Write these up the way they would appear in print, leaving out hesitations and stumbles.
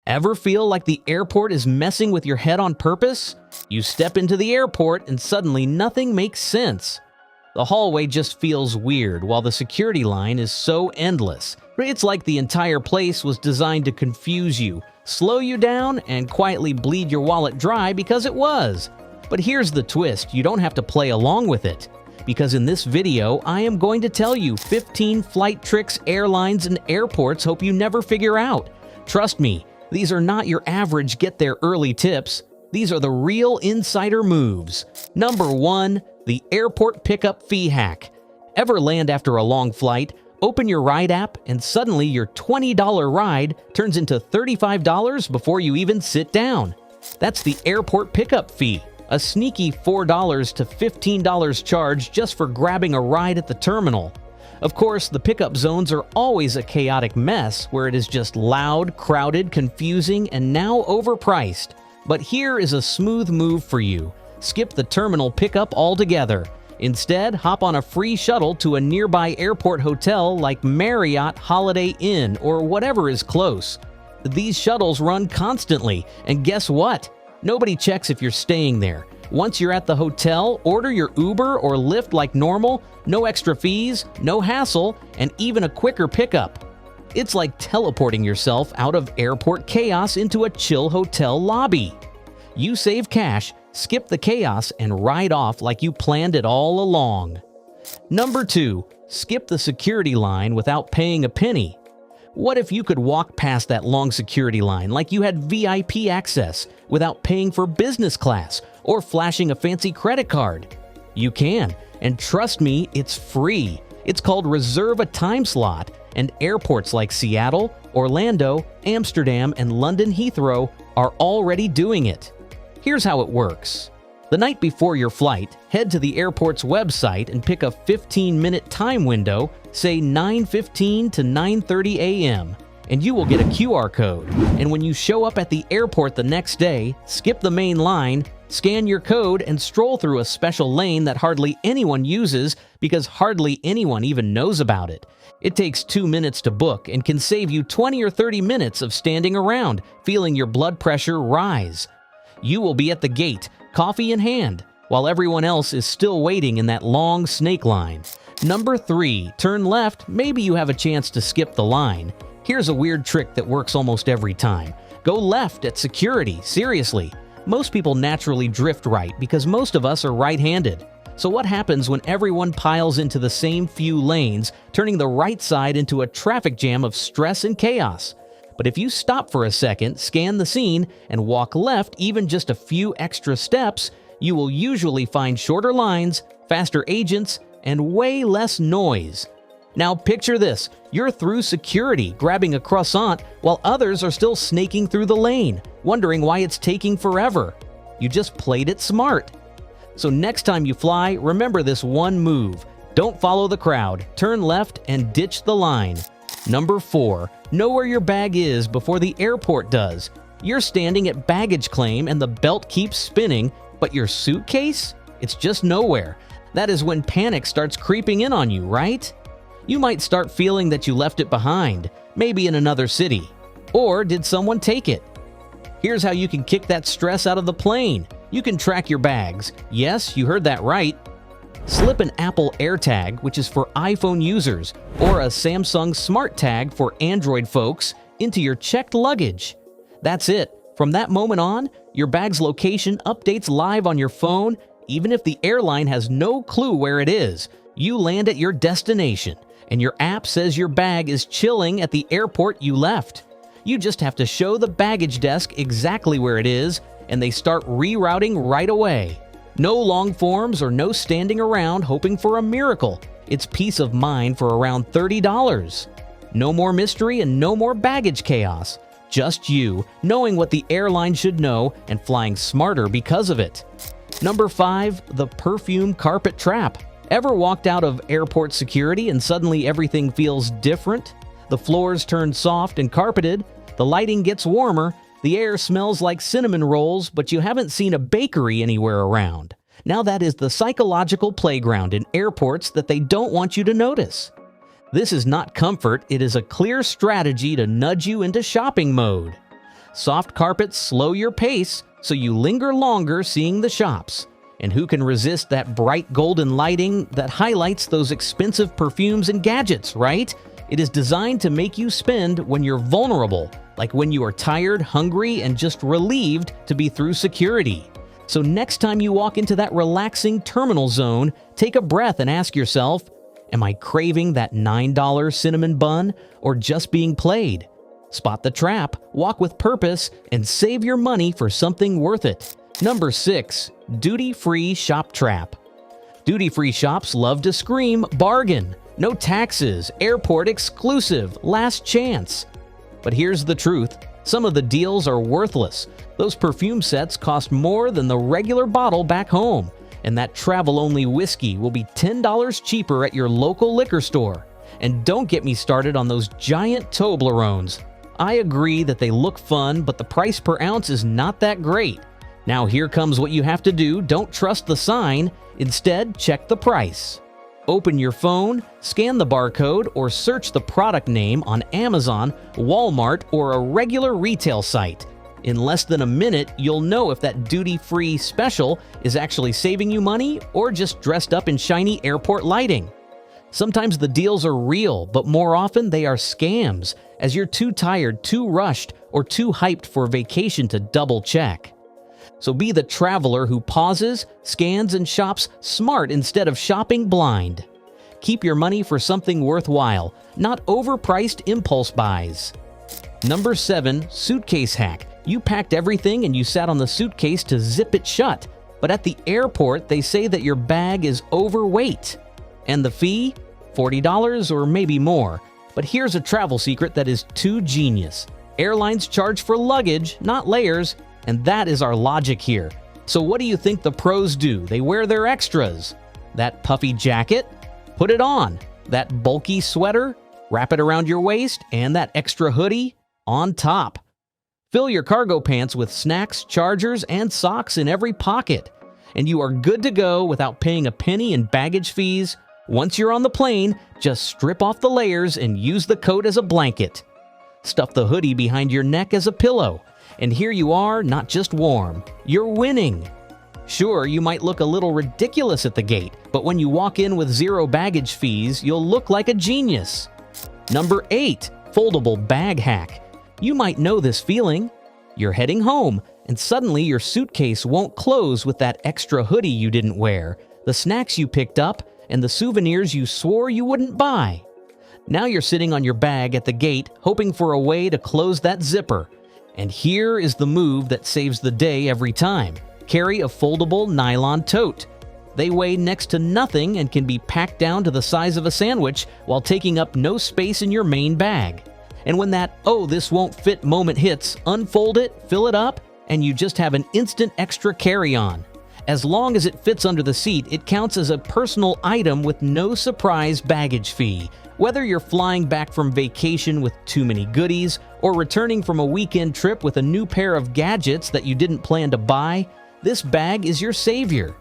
Ever feel like the airport is messing with your head on purpose? You step into the airport and suddenly nothing makes sense. The hallway just feels weird while the security line is so endless. It's like the entire place was designed to confuse you, slow you down, and quietly bleed your wallet dry because it was. But here's the twist, you don't have to play along with it. Because in this video, I am going to tell you 15 flight tricks airlines and airports hope you never figure out. Trust me, these are not your average get there early tips. These are the real insider moves. Number 1, the airport pickup fee hack. Ever land after a long flight, open your ride app, and suddenly your $20 ride turns into $35 before you even sit down? That's the airport pickup fee, a sneaky $4 to $15 charge just for grabbing a ride at the terminal. Of course, the pickup zones are always a chaotic mess where it is just loud, crowded, confusing, and now overpriced. But here is a smooth move for you. Skip the terminal pickup altogether. Instead, hop on a free shuttle to a nearby airport hotel like Marriott Holiday Inn or whatever is close. These shuttles run constantly, and guess what? Nobody checks if you're staying there. Once you're at the hotel, order your Uber or Lyft like normal, no extra fees, no hassle, and even a quicker pickup. It's like teleporting yourself out of airport chaos into a chill hotel lobby. You save cash, skip the chaos, and ride off like you planned it all along. Number 2, skip the security line without paying a penny. What if you could walk past that long security line like you had VIP access without paying for business class or flashing a fancy credit card? You can, and trust me, it's free. It's called Reserve a Time Slot, and airports like Seattle, Orlando, Amsterdam, and London Heathrow are already doing it. Here's how it works. The night before your flight, head to the airport's website and pick a 15-minute time window, say 9:15 to 9:30 a.m., and you will get a QR code. And when you show up at the airport the next day, skip the main line, scan your code, and stroll through a special lane that hardly anyone uses because hardly anyone even knows about it. It takes 2 minutes to book and can save you 20 or 30 minutes of standing around, feeling your blood pressure rise. You will be at the gate, coffee in hand, while everyone else is still waiting in that long snake line. Number 3, turn left, maybe you have a chance to skip the line. Here's a weird trick that works almost every time. Go left at security, seriously. Most people naturally drift right because most of us are right-handed. So what happens when everyone piles into the same few lanes, turning the right side into a traffic jam of stress and chaos? But if you stop for a second, scan the scene, and walk left even just a few extra steps, you will usually find shorter lines, faster agents, and way less noise. Now picture this, you're through security, grabbing a croissant, while others are still snaking through the lane, wondering why it's taking forever. You just played it smart. So next time you fly, remember this one move. Don't follow the crowd, turn left, and ditch the line. Number 4, know where your bag is before the airport does. You're standing at baggage claim and the belt keeps spinning, but your suitcase? It's just nowhere. That is when panic starts creeping in on you, right? You might start feeling that you left it behind, maybe in another city. Or did someone take it? Here's how you can kick that stress out of the plane. You can track your bags. Yes, you heard that right. Slip an Apple AirTag, which is for iPhone users, or a Samsung Smart Tag for Android folks, into your checked luggage. That's it. From that moment on, your bag's location updates live on your phone, even if the airline has no clue where it is. You land at your destination, and your app says your bag is chilling at the airport you left. You just have to show the baggage desk exactly where it is, and they start rerouting right away. No long forms or no standing around hoping for a miracle. It's peace of mind for around $30. No more mystery and no more baggage chaos. Just you, knowing what the airline should know and flying smarter because of it. Number 5, the perfume carpet trap. Ever walked out of airport security and suddenly everything feels different? The floors turn soft and carpeted, the lighting gets warmer, the air smells like cinnamon rolls, but you haven't seen a bakery anywhere around. Now that is the psychological playground in airports that they don't want you to notice. This is not comfort, it is a clear strategy to nudge you into shopping mode. Soft carpets slow your pace, so you linger longer seeing the shops. And who can resist that bright golden lighting that highlights those expensive perfumes and gadgets, right? It is designed to make you spend when you're vulnerable, like when you are tired, hungry, and just relieved to be through security. So next time you walk into that relaxing terminal zone, take a breath and ask yourself, am I craving that $9 cinnamon bun or just being played? Spot the trap, walk with purpose, and save your money for something worth it. Number 6. Duty-free shop trap. Duty-free shops love to scream bargain. No taxes, airport exclusive, last chance. But here's the truth. Some of the deals are worthless. Those perfume sets cost more than the regular bottle back home. And that travel-only whiskey will be $10 cheaper at your local liquor store. And don't get me started on those giant Toblerones. I agree that they look fun, but the price per ounce is not that great. Now here comes what you have to do. Don't trust the sign. Instead, check the price. Open your phone, scan the barcode, or search the product name on Amazon, Walmart, or a regular retail site. In less than a minute, you'll know if that duty-free special is actually saving you money or just dressed up in shiny airport lighting. Sometimes the deals are real, but more often they are scams, as you're too tired, too rushed, or too hyped for vacation to double check. So be the traveler who pauses, scans, and shops smart instead of shopping blind. Keep your money for something worthwhile, not overpriced impulse buys. Number 7. Suitcase hack. You packed everything and you sat on the suitcase to zip it shut, but at the airport they say that your bag is overweight. And the fee? $40 or maybe more. But here's a travel secret that is too genius. Airlines charge for luggage, not layers, and that is our logic here. So what do you think the pros do? They wear their extras. That puffy jacket? Put it on. That bulky sweater? Wrap it around your waist, and that extra hoodie? On top. Fill your cargo pants with snacks, chargers, and socks in every pocket. And you are good to go without paying a penny in baggage fees. Once you're on the plane, just strip off the layers and use the coat as a blanket. Stuff the hoodie behind your neck as a pillow. And here you are, not just warm, you're winning. Sure, you might look a little ridiculous at the gate, but when you walk in with zero baggage fees, you'll look like a genius. Number 8. Foldable Bag Hack. You might know this feeling. You're heading home, and suddenly your suitcase won't close with that extra hoodie you didn't wear, the snacks you picked up, and the souvenirs you swore you wouldn't buy. Now you're sitting on your bag at the gate, hoping for a way to close that zipper. And here is the move that saves the day every time. Carry a foldable nylon tote. They weigh next to nothing and can be packed down to the size of a sandwich while taking up no space in your main bag. And when that, oh, this won't fit moment hits, unfold it, fill it up, and you just have an instant extra carry-on. As long as it fits under the seat, it counts as a personal item with no surprise baggage fee. Whether you're flying back from vacation with too many goodies or returning from a weekend trip with a new pair of gadgets that you didn't plan to buy, this bag is your savior.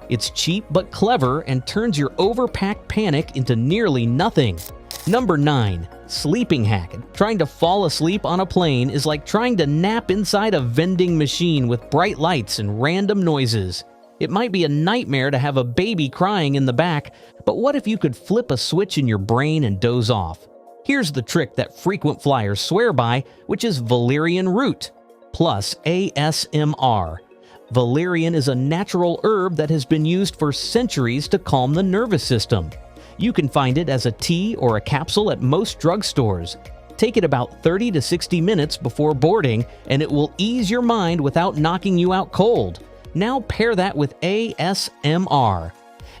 It's cheap but clever and turns your overpacked panic into nearly nothing. Number 9. Sleeping hack. Trying to fall asleep on a plane is like trying to nap inside a vending machine with bright lights and random noises. It might be a nightmare to have a baby crying in the back, but what if you could flip a switch in your brain and doze off? Here's the trick that frequent flyers swear by, which is valerian root plus ASMR. Valerian is a natural herb that has been used for centuries to calm the nervous system. You can find it as a tea or a capsule at most drugstores. Take it about 30 to 60 minutes before boarding, and it will ease your mind without knocking you out cold. Now pair that with ASMR.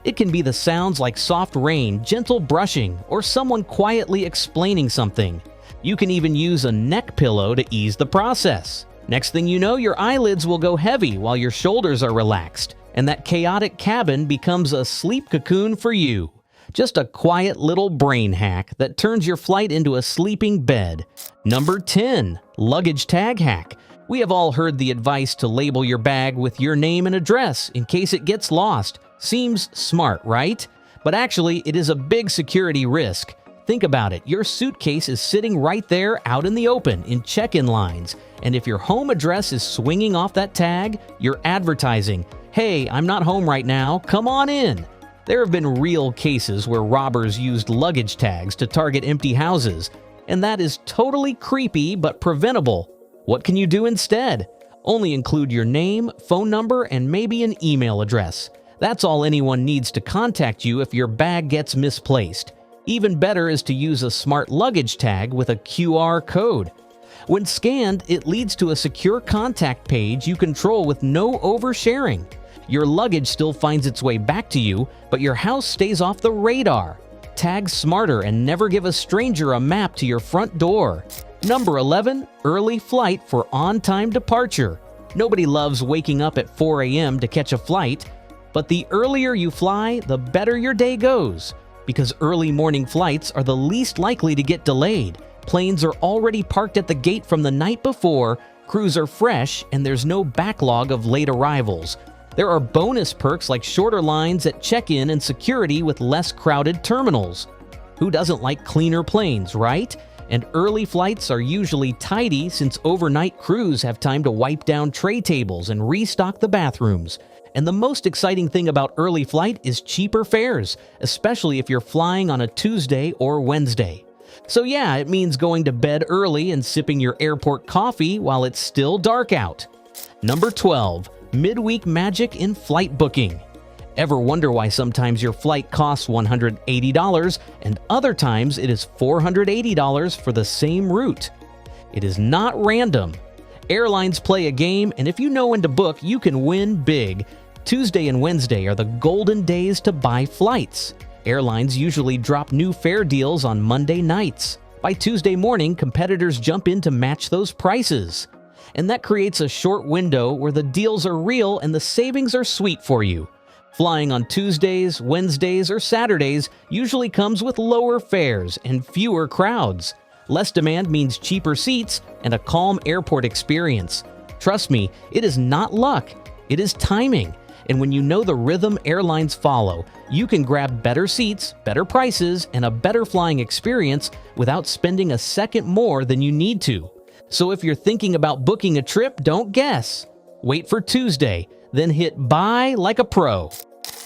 It can be the sounds like soft rain, gentle brushing, or someone quietly explaining something. You can even use a neck pillow to ease the process. Next thing you know, your eyelids will go heavy while your shoulders are relaxed, and that chaotic cabin becomes a sleep cocoon for you. Just a quiet little brain hack that turns your flight into a sleeping bed. Number 10. Luggage Tag Hack. We have all heard the advice to label your bag with your name and address in case it gets lost. Seems smart, right? But actually, it is a big security risk. Think about it. Your suitcase is sitting right there out in the open in check-in lines. And if your home address is swinging off that tag, you're advertising, "Hey, I'm not home right now. Come on in." There have been real cases where robbers used luggage tags to target empty houses. And that is totally creepy but preventable. What can you do instead? Only include your name, phone number, and maybe an email address. That's all anyone needs to contact you if your bag gets misplaced. Even better is to use a smart luggage tag with a QR code. When scanned, it leads to a secure contact page you control with no oversharing. Your luggage still finds its way back to you, but your house stays off the radar. Tag smarter and never give a stranger a map to your front door. Number 11, early flight for on-time departure. Nobody loves waking up at 4 a.m. to catch a flight, but the earlier you fly, the better your day goes. Because early morning flights are the least likely to get delayed. Planes are already parked at the gate from the night before, crews are fresh, and there's no backlog of late arrivals. There are bonus perks like shorter lines at check-in and security with less crowded terminals. Who doesn't like cleaner planes, right? And early flights are usually tidy since overnight crews have time to wipe down tray tables and restock the bathrooms. And the most exciting thing about early flight is cheaper fares, especially if you're flying on a Tuesday or Wednesday. So yeah, it means going to bed early and sipping your airport coffee while it's still dark out. Number 12, Midweek Magic in flight booking. Ever wonder why sometimes your flight costs $180 and other times it is $480 for the same route? It is not random. Airlines play a game, and if you know when to book, you can win big. Tuesday and Wednesday are the golden days to buy flights. Airlines usually drop new fare deals on Monday nights. By Tuesday morning, competitors jump in to match those prices. And that creates a short window where the deals are real and the savings are sweet for you. Flying on Tuesdays, Wednesdays, or Saturdays usually comes with lower fares and fewer crowds. Less demand means cheaper seats and a calm airport experience. Trust me, it is not luck, it is timing. And when you know the rhythm airlines follow, you can grab better seats, better prices, and a better flying experience without spending a second more than you need to. So if you're thinking about booking a trip, don't guess. Wait for Tuesday, then hit buy like a pro.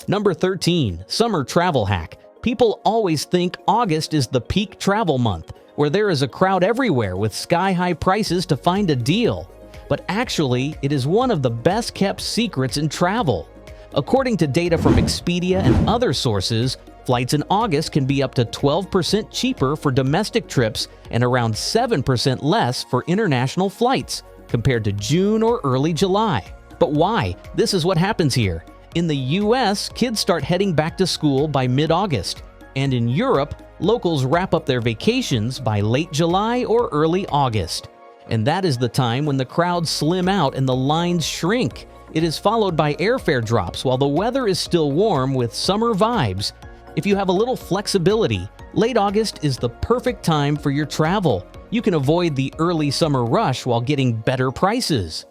Number 13, Summer Travel Hack. People always think August is the peak travel month, where there is a crowd everywhere with sky-high prices to find a deal. But actually, it is one of the best-kept secrets in travel. According to data from Expedia and other sources, flights in August can be up to 12% cheaper for domestic trips and around 7% less for international flights compared to June or early July. But why? This is what happens here. In the US, kids start heading back to school by mid-August. And in Europe, locals wrap up their vacations by late July or early August. And that is the time when the crowds slim out and the lines shrink. It is followed by airfare drops while the weather is still warm with summer vibes. If you have a little flexibility, late August is the perfect time for your travel. You can avoid the early summer rush while getting better prices.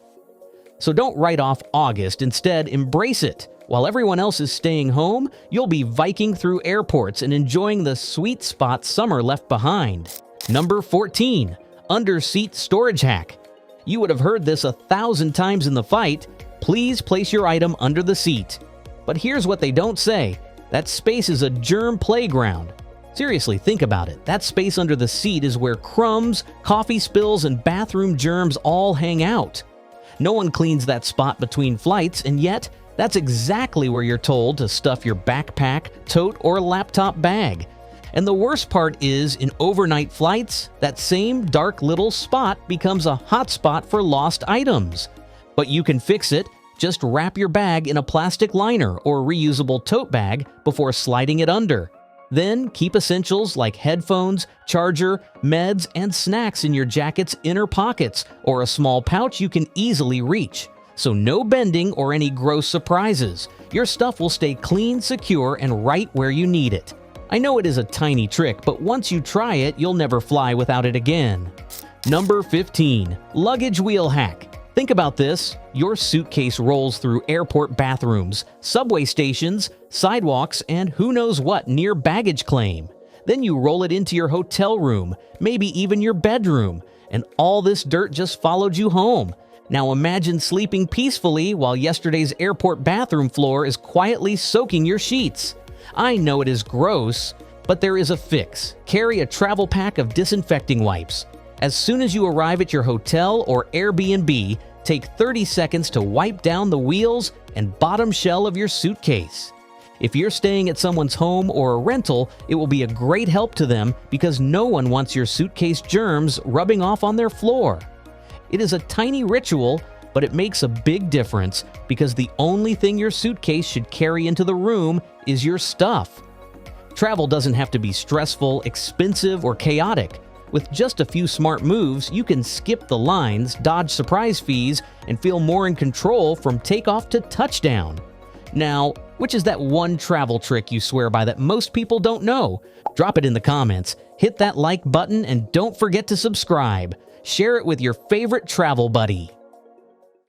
So don't write off August, instead embrace it. While everyone else is staying home, you'll be Viking through airports and enjoying the sweet spot summer left behind. Number 14. Underseat storage hack. You would have heard this 1,000 times in the fight. Please place your item under the seat. But here's what they don't say. That space is a germ playground. Seriously, think about it. That space under the seat is where crumbs, coffee spills, and bathroom germs all hang out. No one cleans that spot between flights, and yet, that's exactly where you're told to stuff your backpack, tote, or laptop bag. And the worst part is, in overnight flights, that same dark little spot becomes a hotspot for lost items. But you can fix it. Just wrap your bag in a plastic liner or reusable tote bag before sliding it under. Then keep essentials like headphones, charger, meds, and snacks in your jacket's inner pockets or a small pouch you can easily reach. So no bending or any gross surprises. Your stuff will stay clean, secure, and right where you need it. I know it is a tiny trick, but once you try it, you'll never fly without it again. Number 15. Luggage Wheel Hack. Think about this. Your suitcase rolls through airport bathrooms, subway stations, sidewalks, and who knows what near baggage claim. Then you roll it into your hotel room, maybe even your bedroom, and all this dirt just followed you home. Now imagine sleeping peacefully while yesterday's airport bathroom floor is quietly soaking your sheets. I know it is gross, but there is a fix. Carry a travel pack of disinfecting wipes. As soon as you arrive at your hotel or Airbnb, take 30 seconds to wipe down the wheels and bottom shell of your suitcase. If you're staying at someone's home or a rental, it will be a great help to them because no one wants your suitcase germs rubbing off on their floor. It is a tiny ritual, but it makes a big difference because the only thing your suitcase should carry into the room is your stuff. Travel doesn't have to be stressful, expensive, or chaotic. With just a few smart moves, you can skip the lines, dodge surprise fees, and feel more in control from takeoff to touchdown. Now, which is that one travel trick you swear by that most people don't know? Drop it in the comments, hit that like button, and don't forget to subscribe. Share it with your favorite travel buddy.